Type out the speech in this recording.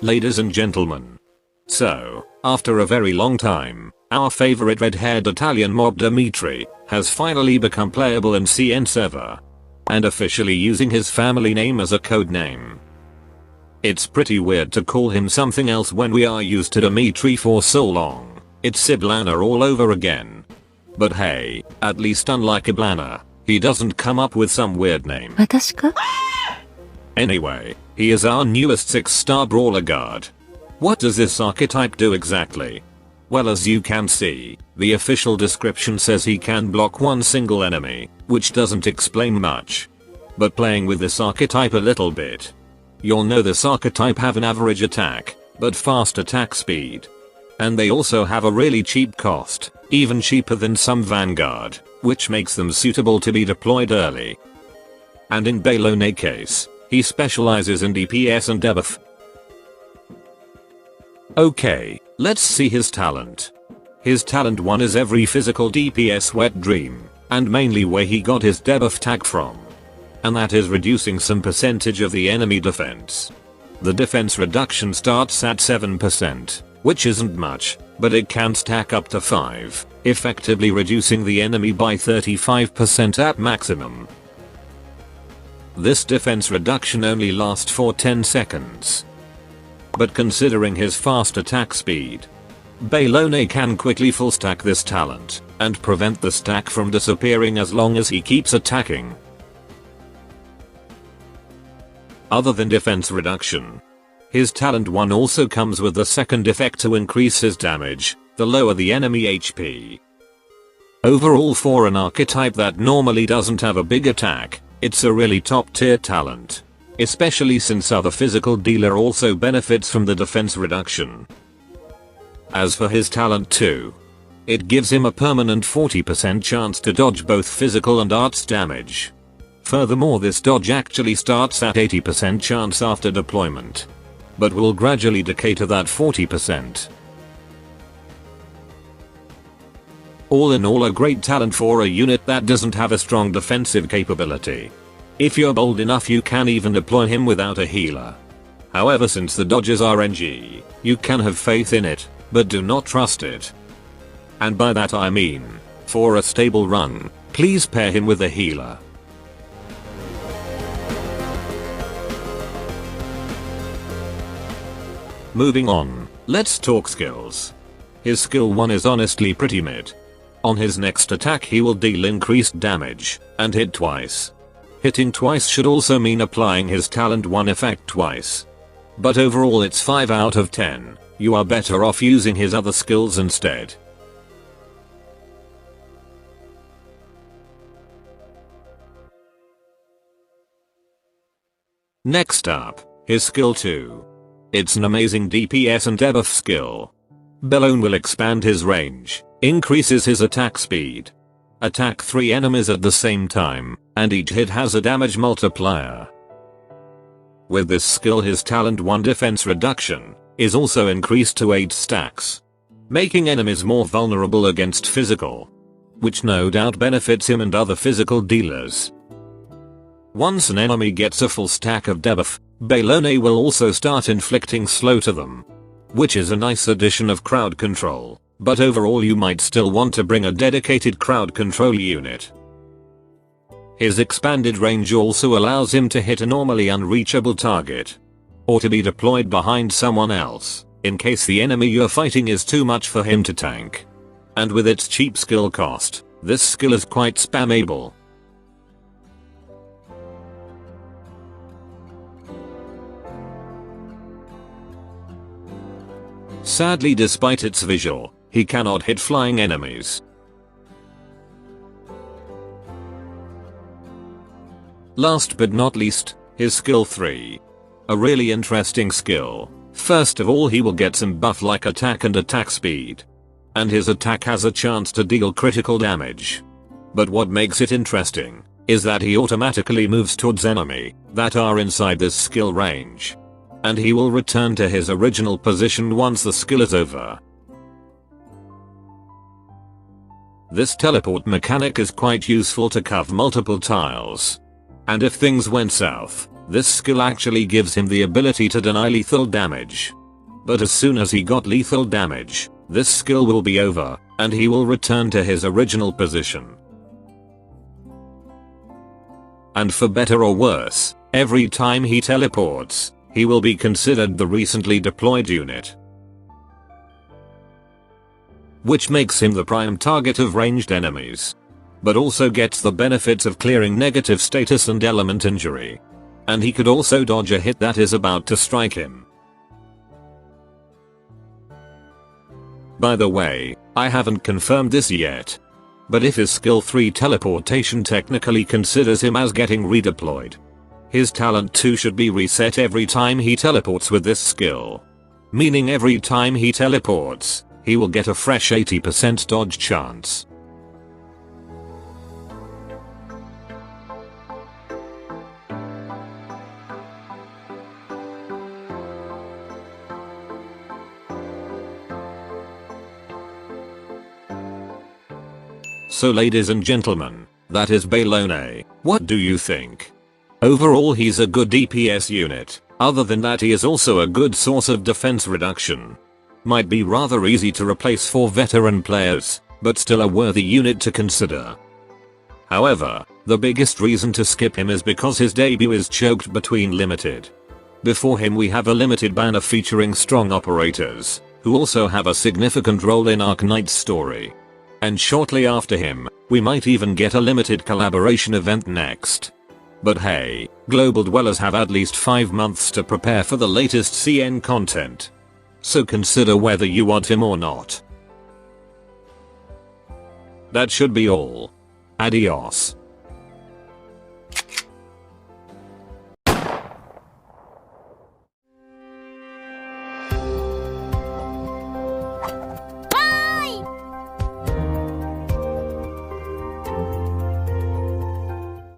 Ladies and gentlemen. So, after a very long time, our favorite red-haired Italian mob Demetri has finally become playable in CN server. And officially using his family name as a code name. It's pretty weird to call him something else when we are used to Demetri for so long. It's Iblana all over again. But hey, at least unlike Iblana, he doesn't come up with some weird name. Anyway, he is our newest 6-star brawler guard. What does this archetype do exactly? Well, as you can see, the official description says he can block one single enemy, which doesn't explain much. But playing with this archetype a little bit, you'll know this archetype have an average attack, but fast attack speed. And they also have a really cheap cost, even cheaper than some Vanguard, which makes them suitable to be deployed early. And in Bellone case, he specializes in DPS and debuff. Okay, let's see his talent. His talent 1 is every physical DPS wet dream, and mainly where he got his debuff tag from. And that is reducing some percentage of the enemy defense. The defense reduction starts at 7%, which isn't much, but it can stack up to 5, effectively reducing the enemy by 35% at maximum. This defense reduction only lasts for 10 seconds. But considering his fast attack speed, Bellone can quickly full stack this talent, and prevent the stack from disappearing as long as he keeps attacking. Other than defense reduction, his talent 1 also comes with the second effect to increase his damage, the lower the enemy HP. Overall, for an archetype that normally doesn't have a big attack, it's a really top tier talent. Especially since other physical dealer also benefits from the defense reduction. As for his talent 2, it gives him a permanent 40% chance to dodge both physical and arts damage. Furthermore, this dodge actually starts at 80% chance after deployment, but will gradually decay to that 40%. All in all, a great talent for a unit that doesn't have a strong defensive capability. If you're bold enough, you can even deploy him without a healer. However, since the dodges are RNG, you can have faith in it, but do not trust it. And by that I mean, for a stable run, please pair him with a healer. Moving on, let's talk skills. His skill 1 is honestly pretty mid. On his next attack he will deal increased damage, and hit twice. Hitting twice should also mean applying his talent 1 effect twice. But overall it's 5 out of 10, you are better off using his other skills instead. Next up, his skill 2. It's an amazing DPS and debuff skill. Bellone will expand his range, increases his attack speed. Attack 3 enemies at the same time, and each hit has a damage multiplier. With this skill, his talent 1 defense reduction is also increased to 8 stacks, making enemies more vulnerable against physical, which no doubt benefits him and other physical dealers. Once an enemy gets a full stack of debuff, Bellone will also start inflicting slow to them, which is a nice addition of crowd control. But overall you might still want to bring a dedicated crowd control unit. His expanded range also allows him to hit a normally unreachable target, or to be deployed behind someone else, in case the enemy you're fighting is too much for him to tank. And with its cheap skill cost, this skill is quite spammable. Sadly, despite its visual, he cannot hit flying enemies. Last but not least, his skill 3. A really interesting skill. First of all, he will get some buff like attack and attack speed. And his attack has a chance to deal critical damage. But what makes it interesting is that he automatically moves towards enemy that are inside this skill range. And he will return to his original position once the skill is over. This teleport mechanic is quite useful to cover multiple tiles. And if things went south, This skill actually gives him the ability to deny lethal damage. But as soon as he got lethal damage, this skill will be over, and he will return to his original position. And for better or worse, every time he teleports, he will be considered the recently deployed unit, which makes him the prime target of ranged enemies, but also gets the benefits of clearing negative status and element injury. And he could also dodge a hit that is about to strike him. By the way, I haven't confirmed this yet, but if his skill 3 teleportation technically considers him as getting redeployed, his talent 2 should be reset every time he teleports with this skill. Meaning every time he teleports, he will get a fresh 80% dodge chance. So ladies and gentlemen, that is Bellone. What do you think? Overall he's a good DPS unit. Other than that he is also a good source of defense reduction. Might be rather easy to replace for veteran players, but still a worthy unit to consider. However, the biggest reason to skip him is because his debut is choked between limited. Before him we have a limited banner featuring strong operators, who also have a significant role in Arknights' story. And shortly after him, we might even get a limited collaboration event next. But hey, global dwellers have at least 5 months to prepare for the latest CN content. So consider whether you want him or not. That should be all. Adios.